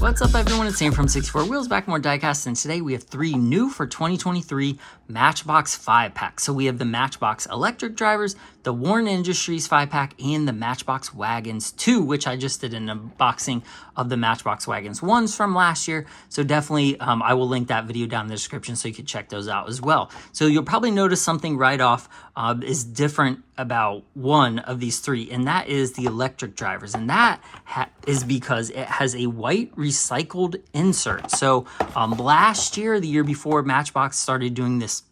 What's up everyone, it's Sam from 64 Wheels, back more diecast, and today we have three new for 2023 Matchbox 5-pack. So we have the Matchbox Electric Drivers, the Warren Industries 5-pack, and the Matchbox Wagons II, which I just did an unboxing of the Matchbox Wagons 1s from last year. So definitely, I will link that video down in the description so you can check those out as well. So you'll probably notice something right off is different about one of these three, and that is the electric drivers, and that is because it has a white recycled insert. So last year, the year before, Matchbox started doing this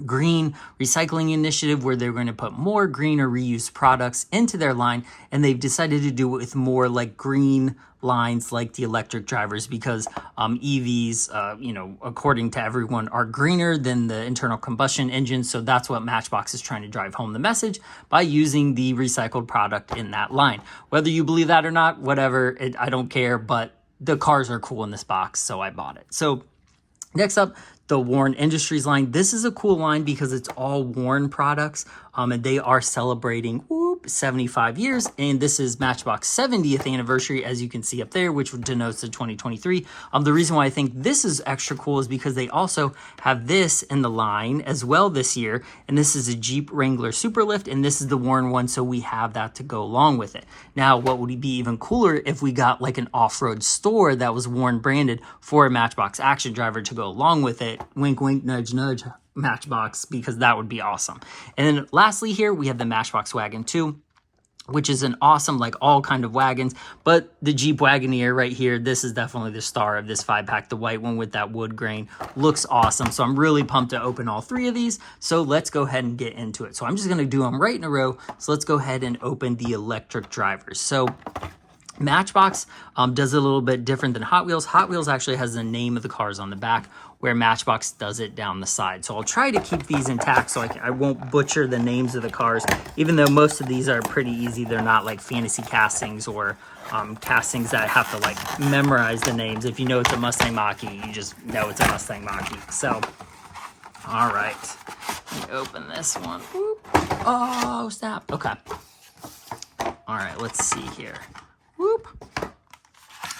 green recycling initiative where they're going to put more green or reused products into their line, and they've decided to do it with more like green lines like the electric drivers because EVs, you know, according to everyone, are greener than the internal combustion engine. So that's what Matchbox is trying to drive home the message by using the recycled product in that line. Whether you believe that or not, whatever, I don't care, but the cars are cool in this box, so I bought it. So next up, the Warren Industries line. This is a cool line because it's all Warren products, and they are celebrating 75 years, and this is Matchbox 70th anniversary, as you can see up there, which denotes the 2023. The reason why I think this is extra cool is because they also have this in the line as well this year, and this is a Jeep Wrangler Superlift, and this is the Warren one, so we have that to go along with it. Now, what would be even cooler if we got like an off-road store that was Warren branded for a Matchbox action driver to go along with it. Wink, wink, nudge, nudge, Matchbox, because that would be awesome. And then lastly here, we have the Matchbox Wagon II, which is an awesome, like all kind of wagons, but the Jeep Wagoneer right here, this is definitely the star of this 5-pack. The white one with that wood grain looks awesome. So I'm really pumped to open all three of these. So let's go ahead and get into it. So I'm just going to do them right in a row. So let's go ahead and open the electric drivers. So Matchbox does it a little bit different than Hot Wheels. Hot Wheels actually has the name of the cars on the back, where Matchbox does it down the side. So I'll try to keep these intact so I won't butcher the names of the cars, even though most of these are pretty easy. They're not like fantasy castings or castings that have to like memorize the names. If you know it's a Mustang Mach-E, you just know it's a Mustang Mach-E. So, all right, let me open this one. Whoop. Oh, snap. Okay. All right, let's see here. Whoop.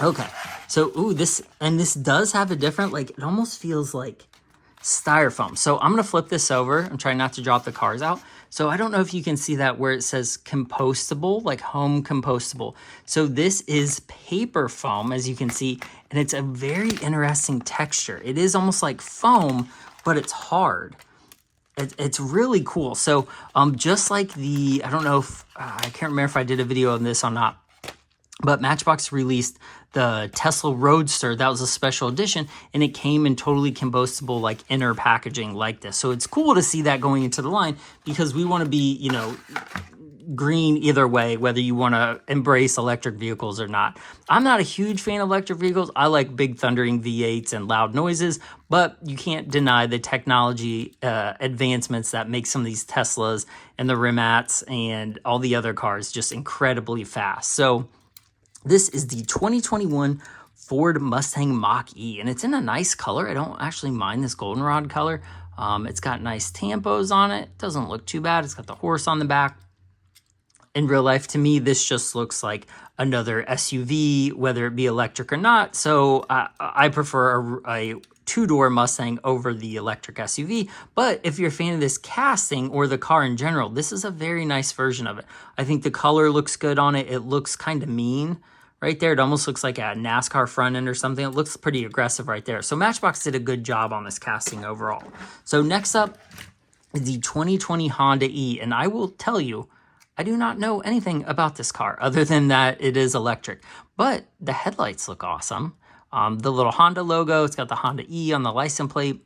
Okay, so this does have a different, like, it almost feels like styrofoam. So I'm gonna flip this over. I'm trying not to drop the cars out. So I don't know if you can see that where it says compostable, like home compostable. So this is paper foam, as you can see, and it's a very interesting texture. It is almost like foam, but it's hard. It's really cool. So just like the, I don't know if, I can't remember if I did a video on this or not, but Matchbox released the Tesla Roadster. That was a special edition, and it came in totally compostable, like inner packaging like this. So it's cool to see that going into the line because we want to be, you know, green either way, whether you want to embrace electric vehicles or not. I'm not a huge fan of electric vehicles. I like big thundering V8s and loud noises, but you can't deny the technology advancements that make some of these Teslas and the Rimats and all the other cars just incredibly fast. So this is the 2021 Ford Mustang Mach-E, and it's in a nice color. I don't actually mind this goldenrod color. It's got nice tampos on it. Doesn't look too bad. It's got the horse on the back. In real life, to me, this just looks like another SUV, whether it be electric or not. So I prefer a two-door Mustang over the electric SUV. But if you're a fan of this casting or the car in general, this is a very nice version of it. I think the color looks good on it. It looks kind of mean right there. It almost looks like a NASCAR front end or something. It looks pretty aggressive right there. So Matchbox did a good job on this casting overall. So next up is the 2020 Honda E. And I will tell you, I do not know anything about this car other than that it is electric. But the headlights look awesome. The little Honda logo, it's got the Honda E on the license plate.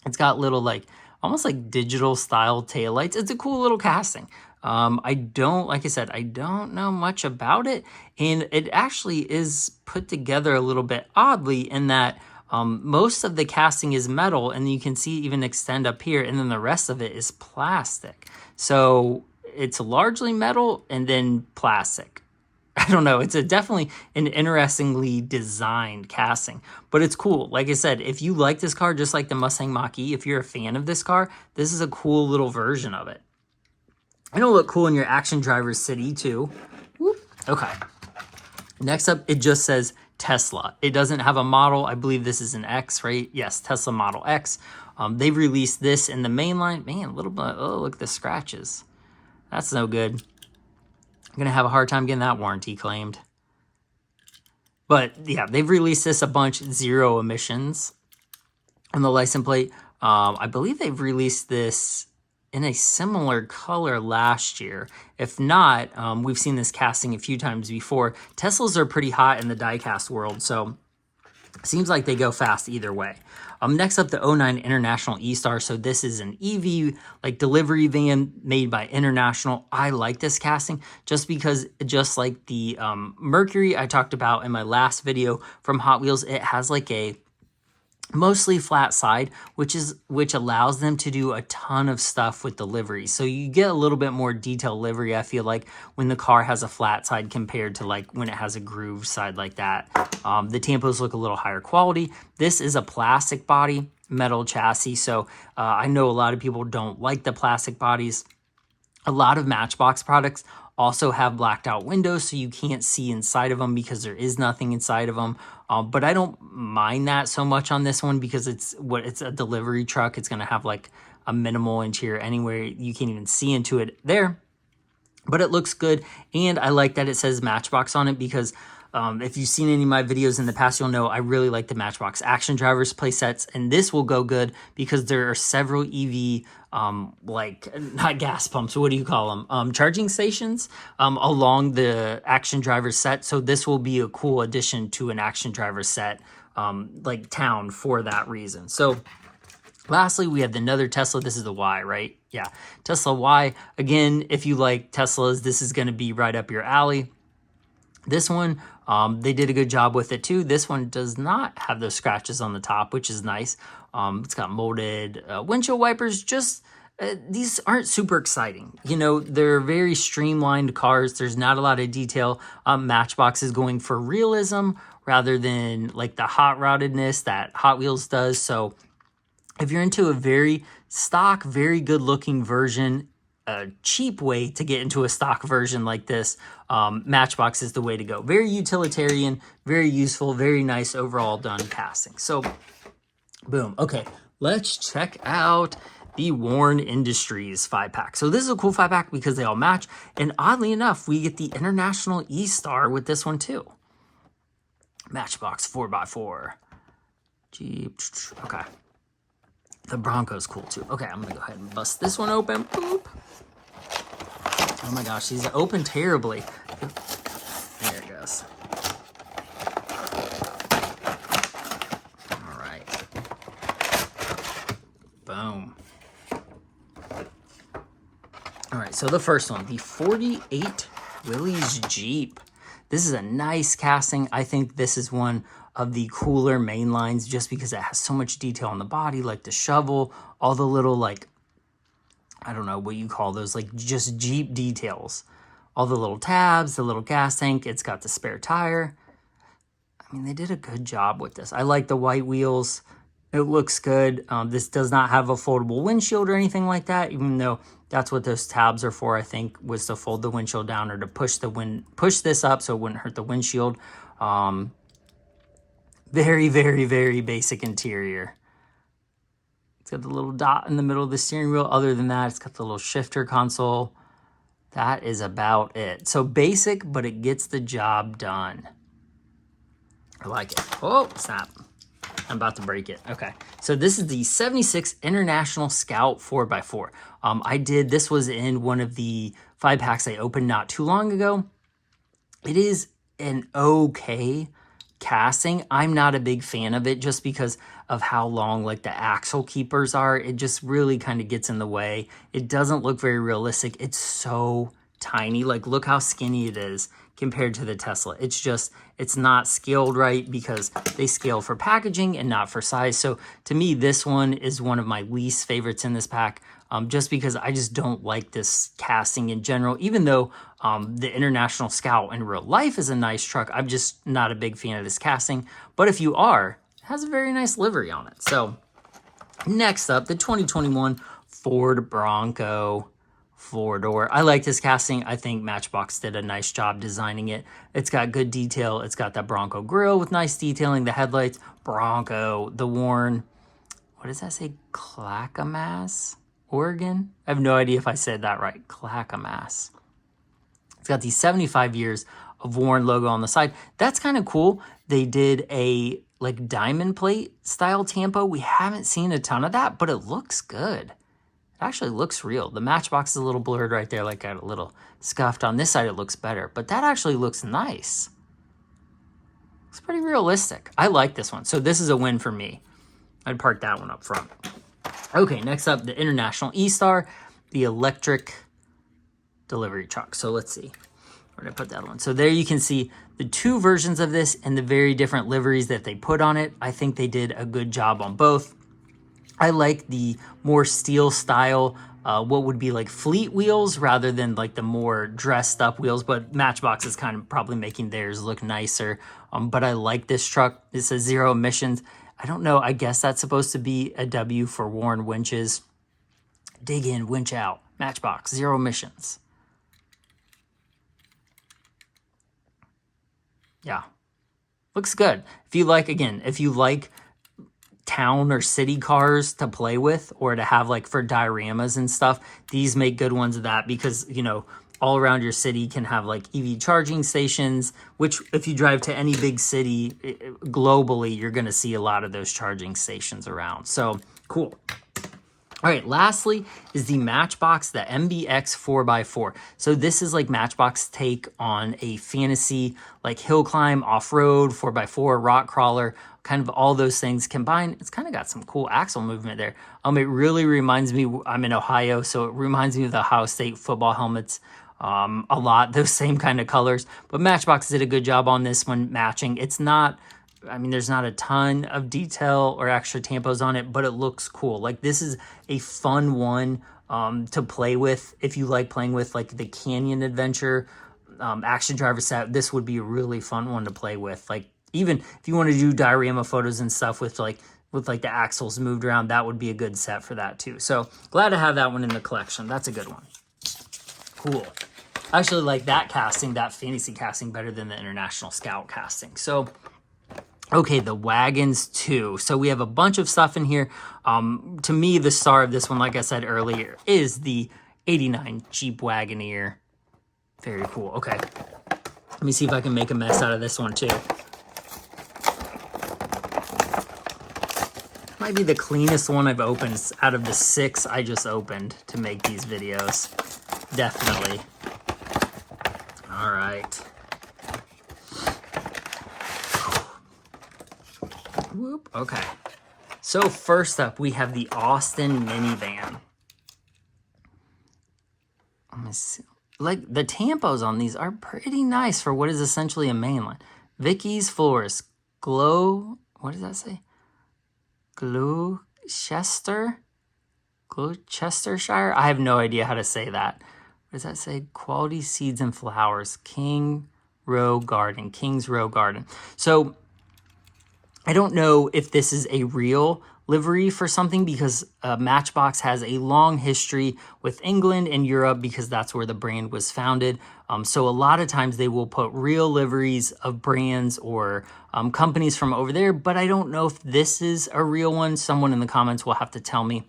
It's got little like, almost like digital style taillights. It's a cool little casting. Like I said, I don't know much about it. And it actually is put together a little bit oddly in that most of the casting is metal, and you can see even extend up here, and then the rest of it is plastic. So it's largely metal and then plastic. I don't know. It's definitely an interestingly designed casting, but it's cool. Like I said, if you like this car, just like the Mustang Mach-E, if you're a fan of this car, this is a cool little version of it. It'll look cool in your action driver's city too. Whoop. Okay. Next up, it just says Tesla. It doesn't have a model. I believe this is an X, right? Yes, Tesla Model X. They've released this in the main line. Man, a little bit. Oh, look at the scratches. That's no good. I'm going to have a hard time getting that warranty claimed. But yeah, they've released this a bunch, 0 emissions on the license plate. I believe they've released this in a similar color last year. If not, we've seen this casting a few times before. Teslas are pretty hot in the diecast world, so it seems like they go fast either way. Next up, the 09 International E-Star. So this is an EV like delivery van made by International. I like this casting just because, just like the Mercury I talked about in my last video from Hot Wheels, it has like a mostly flat side, which allows them to do a ton of stuff with the livery. So you get a little bit more detailed livery, I feel like, when the car has a flat side compared to like when it has a grooved side like that. The tampos look a little higher quality. This is a plastic body, metal chassis. So I know a lot of people don't like the plastic bodies. A lot of Matchbox products also have blacked out windows, so you can't see inside of them because there is nothing inside of them. But I don't mind that so much on this one because it's a delivery truck. It's going to have like a minimal interior anyway. You can't even see into it there. But it looks good, and I like that it says Matchbox on it because if you've seen any of my videos in the past, you'll know I really like the Matchbox Action Drivers playsets, and this will go good because there are several EV, like, not gas pumps, what do you call them? Charging stations along the Action Driver set, so this will be a cool addition to an Action Driver set, like town for that reason. So lastly, we have another Tesla. This is the Y, right? Yeah, Tesla Y. Again, if you like Teslas, this is going to be right up your alley. This one, they did a good job with it too. This one does not have those scratches on the top, which is nice. It's got molded windshield wipers. Just these aren't super exciting. You know, they're very streamlined cars. There's not a lot of detail. Matchbox is going for realism rather than like the hot roddedness that Hot Wheels does. So if you're into a very stock, very good looking version, a cheap way to get into a stock version like this, Matchbox is the way to go. Very utilitarian, very useful, very nice overall done casting. So boom. Okay, let's check out the Warn Industries 5-pack. So this is a cool 5-pack because they all match. And oddly enough, we get the International E-Star with this one too. Matchbox 4x4. Jeep. Okay. The Bronco's cool too. Okay, I'm gonna go ahead and bust this one open. Boop. Oh my gosh, these open terribly. There it goes. All right. Boom. All right, so the first one, the 48 Willys Jeep. This is a nice casting. I think this is one of the cooler main lines just because it has so much detail on the body, like the shovel, all the little, like, I don't know what you call those, like just Jeep details. All the little tabs, the little gas tank, it's got the spare tire. I mean, they did a good job with this. I like the white wheels. It looks good. This does not have a foldable windshield or anything like that, even though that's what those tabs are for, I think, was to fold the windshield down or to push this up so it wouldn't hurt the windshield. Very, very, very basic interior. It's got the little dot in the middle of the steering wheel. Other than that, it's got the little shifter console. That is about it. So basic, but it gets the job done. I like it. Oh, snap. I'm about to break it. Okay. So this is the 76 International Scout 4x4. This was in one of the 5-packs I opened not too long ago. It is an okay casting. I'm not a big fan of it just because of how long like the axle keepers are. It just really kind of gets in the way. It doesn't look very realistic. It's so tiny. Like, look how skinny it is compared to the Tesla. It's just, it's not scaled right because they scale for packaging and not for size. So to me, this one is one of my least favorites in this pack, just because I just don't like this casting in general. Even though the International Scout in real life is a nice truck, I'm just not a big fan of this casting. But if you are, it has a very nice livery on it. So next up, the 2021 Ford Bronco four door. I like this casting. I think Matchbox did a nice job designing it. It's got good detail. It's got that Bronco grille with nice detailing. The headlights, Bronco, the worn, what does that say? Clackamas, Oregon? I have no idea if I said that right. Clackamas. It's got these 75 years of Warren logo on the side. That's kind of cool. They did a like diamond plate style tampo. We haven't seen a ton of that, but it looks good. It actually looks real. The Matchbox is a little blurred right there, like got a little scuffed. On this side, it looks better, but that actually looks nice. It's pretty realistic. I like this one. So this is a win for me. I'd park that one up front. Okay, next up, the International E-Star, the electric delivery truck. So let's see. Where did I put that one? So there you can see the two versions of this and the very different liveries that they put on it. I think they did a good job on both. I like the more steel style, what would be like fleet wheels rather than like the more dressed up wheels, but Matchbox is kind of probably making theirs look nicer. But I like this truck. It says 0 emissions. I don't know. I guess that's supposed to be a W for Warren winches. Dig in, winch out. Matchbox, 0 emissions. Yeah, looks good. If you like, again, if you like town or city cars to play with or to have like for dioramas and stuff, these make good ones of that because, you know, all around your city can have like EV charging stations, which if you drive to any big city globally, you're going to see a lot of those charging stations around. So cool. All right, lastly is the Matchbox, the MBX 4x4. So this is like Matchbox take on a fantasy, like hill climb, off-road, 4x4, rock crawler, kind of all those things combined. It's kind of got some cool axle movement there. It really reminds me, I'm in Ohio, so it reminds me of the Ohio State football helmets a lot, those same kind of colors. But Matchbox did a good job on this one matching. It's not, I mean, there's not a ton of detail or extra tampos on it, but it looks cool. Like this is a fun one to play with. If you like playing with like the Canyon Adventure action driver set, this would be a really fun one to play with. Like even if you want to do diorama photos and stuff with like the axles moved around, that would be a good set for that too. So glad to have that one in the collection. That's a good one. Cool. I actually like that casting, that fantasy casting, better than the International Scout casting. So okay, the Wagons II. So we have a bunch of stuff in here. To me, the star of this one, like I said earlier, is the 89 Jeep Wagoneer. Very cool. Okay. Let me see if I can make a mess out of this one too. Might be the cleanest one I've opened out of the 6 I just opened to make these videos. Definitely. All right. Whoop. Okay. So first up, we have the Austin minivan. Let me see. Like the tampos on these are pretty nice for what is essentially a mainline. Vicky's Floors. What does that say? Gloucestershire? I have no idea how to say that. What does that say? Quality Seeds and Flowers. King's Row Garden. So I don't know if this is a real livery for something because Matchbox has a long history with England and Europe because that's where the brand was founded. So a lot of times they will put real liveries of brands or companies from over there, but I don't know if this is a real one. Someone in the comments will have to tell me.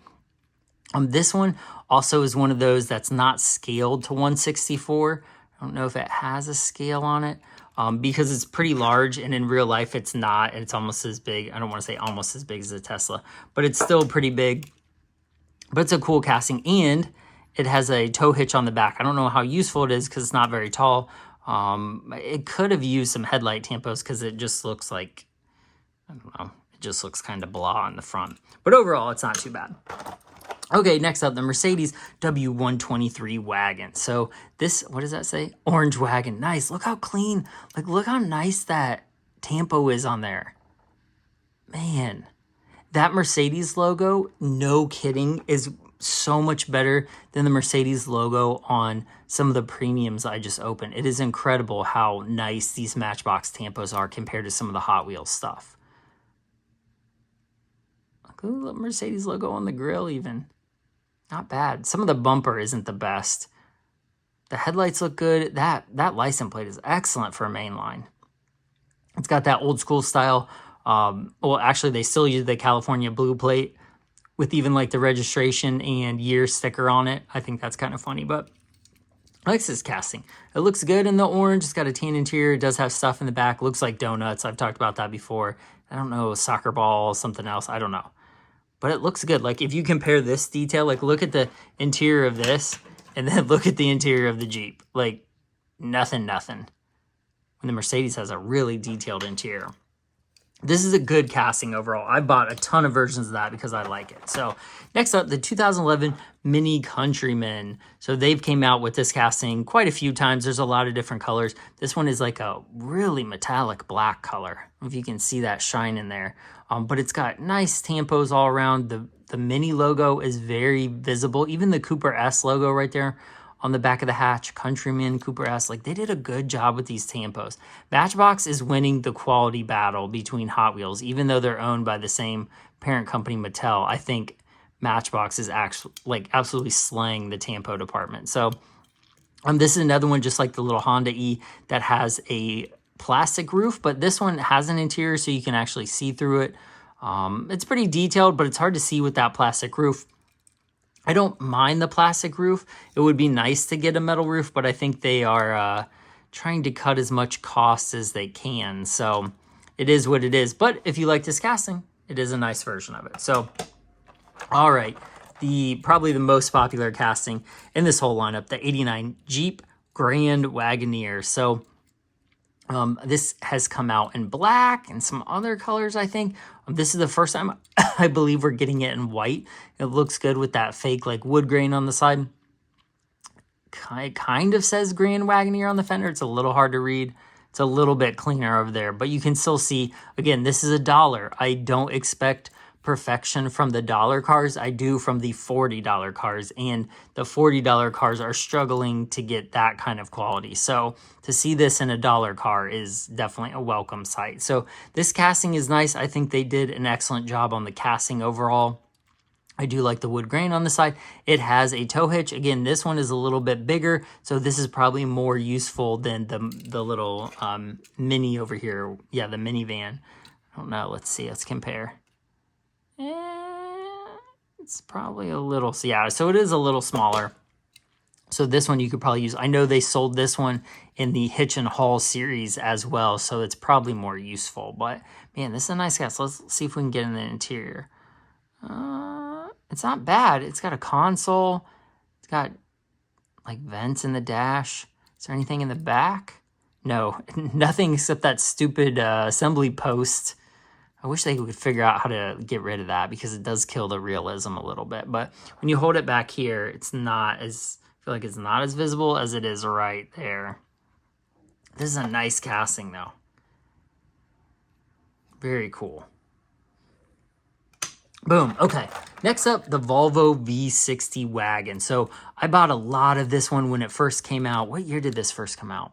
This one also is one of those that's not scaled to 1/64. I don't know if it has a scale on it. Because it's pretty large and in real life it's not, and it's almost as big. I don't want to say almost as big as a Tesla, but it's still pretty big. But it's a cool casting and it has a tow hitch on the back. I don't know how useful it is because it's not very tall. It could have used some headlight tampos because it just looks like, I don't know, it just looks kind of blah on the front. But overall, it's not too bad. Okay, next up, the Mercedes W123 wagon. So this, what does that say? Orange wagon. Nice. Look how clean. Like, look how nice that tampo is on there. Man, that Mercedes logo, no kidding, is so much better than the Mercedes logo on some of the premiums I just opened. It is incredible how nice these Matchbox tampos are compared to some of the Hot Wheels stuff. Look at the Mercedes logo on the grill even. Not bad. Some of the bumper isn't the best. The headlights look good. That license plate is excellent for a mainline. It's got that old school style. Well, actually, they still use the California blue plate with even like the registration and year sticker on it. I think that's kind of funny, but I like this casting. It looks good in the orange. It's got a tan interior. It does have stuff in the back. Looks like donuts. I've talked about that before. I don't know, soccer ball, something else. I don't know. But it looks good. Like if you compare this detail, like look at the interior of this and then look at the interior of the Jeep. Like nothing. When the Mercedes has a really detailed interior. This is a good casting overall. I bought a ton of versions of that because I like it. So next up, the 2011 Mini Countryman. So they've came out with this casting quite a few times. There's a lot of different colors. This one is like a really metallic black color. I don't know if you can see that shine in there. But it's got nice tampos all around. The Mini logo is very visible. Even the Cooper S logo right there on the back of the hatch, Countryman, Cooper S, like they did a good job with these tampos. Matchbox is winning the quality battle between Hot Wheels, even though they're owned by the same parent company, Mattel. I think Matchbox is actually like absolutely slaying the tampo department. So this is another one just like the little Honda E that has a plastic roof, but this one has an interior so you can actually see through it. It's pretty detailed, but it's hard to see with that plastic roof. I don't mind the plastic roof. It would be nice to get a metal roof, but I think they are trying to cut as much cost as they can. So it is what it is. But if you like this casting, it is a nice version of it. So, all right. Probably the most popular casting in this whole lineup, the 89 Jeep Grand Wagoneer. So this has come out in black and some other colors, I think. This is the first time I believe we're getting it in white. It looks good with that fake like wood grain on the side. It kind of says Grand Wagoneer on the fender. It's a little hard to read. It's a little bit cleaner over there, but you can still see, again, this is $1. I don't expect perfection from the dollar cars. I do from the $40 cars, and the $40 cars are struggling to get that kind of quality. So to see this in a dollar car is definitely a welcome sight. So this casting is nice. I think they did an excellent job on the casting overall. I do like the wood grain on the side. It has a tow hitch. Again, this one is a little bit bigger, so this is probably more useful than the little Mini over here. Yeah, the minivan. I don't know. Let's see. Let's compare. It's probably a little, yeah, so it is a little smaller. So this one you could probably use. I know they sold this one in the Hitch and Haul series as well, so it's probably more useful. But man, this is a nice gas. So let's see if we can get in the interior. It's not bad. It's got a console. It's got like vents in the dash. Is there anything in the back? No, nothing except that stupid assembly post. I wish they could figure out how to get rid of that because it does kill the realism a little bit. But when you hold it back here, it's not as, I feel like it's not as visible as it is right there. This is a nice casting though. Very cool. Boom. Okay. Next up, the Volvo V60 wagon. So I bought a lot of this one when it first came out. What year did this first come out?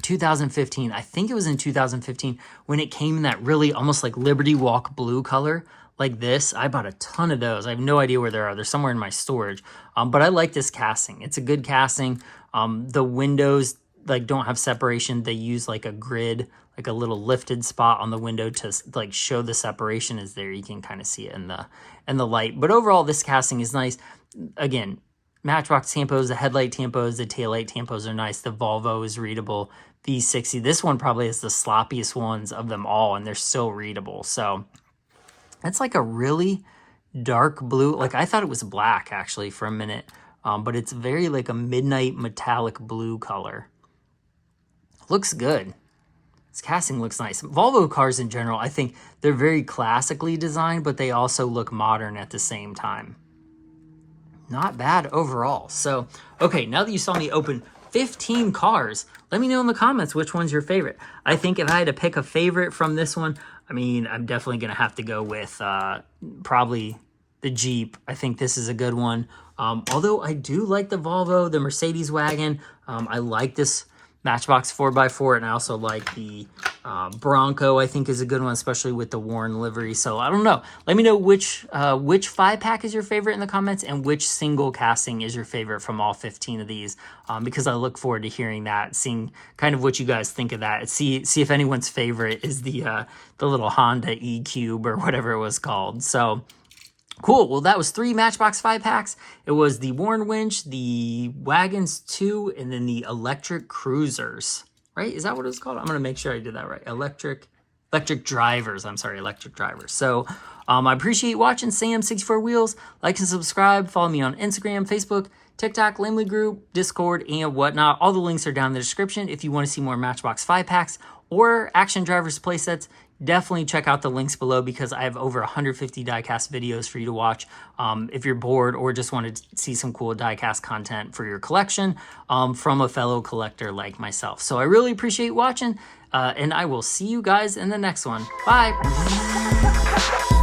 2015. I think it was in 2015 when it came in that really almost like Liberty Walk blue color like this. I bought a ton of those. I have no idea where they are. They're somewhere in my storage. But I like this casting. It's a good casting. The windows like don't have separation. They use like a grid, like a little lifted spot on the window to like show the separation is there. You can kind of see it in the light. But overall, this casting is nice. Again, Matchbox tampos, the headlight tampos, the taillight tampos are nice. The Volvo is readable. V60, this one probably is the sloppiest ones of them all, and they're still readable. So it's like a really dark blue. Like I thought it was black actually for a minute, but it's very like a midnight metallic blue color. Looks good. This casting looks nice. Volvo cars in general, I think they're very classically designed, but they also look modern at the same time. Not bad overall. So, okay, now that you saw me open 15 cars, let me know in the comments which one's your favorite. I think if I had to pick a favorite from this one, I mean, I'm definitely going to have to go with probably the Jeep. I think this is a good one. Although I do like the Volvo, the Mercedes wagon. I like this Matchbox 4x4, and I also like the Bronco, I think, is a good one, especially with the Warren livery. So I don't know. Let me know which 5-pack is your favorite in the comments and which single casting is your favorite from all 15 of these, because I look forward to hearing that, seeing kind of what you guys think of that. See if anyone's favorite is the little Honda E-Cube or whatever it was called. So cool. Well, that was 3 Matchbox 5-packs. It was the Warren winch, the Wagons II, and then the electric cruisers. Right? Is that what it's called? I'm going to make sure I did that right. Electric drivers. I'm sorry, electric drivers. So I appreciate you watching Sam64 Wheels. Like and subscribe. Follow me on Instagram, Facebook, TikTok, Lamely Group, Discord, and whatnot. All the links are down in the description. If you want to see more Matchbox 5-packs or Action Drivers playsets, definitely check out the links below because I have over 150 diecast videos for you to watch if you're bored or just want to see some cool diecast content for your collection from a fellow collector like myself. So I really appreciate watching, and I will see you guys in the next one. Bye!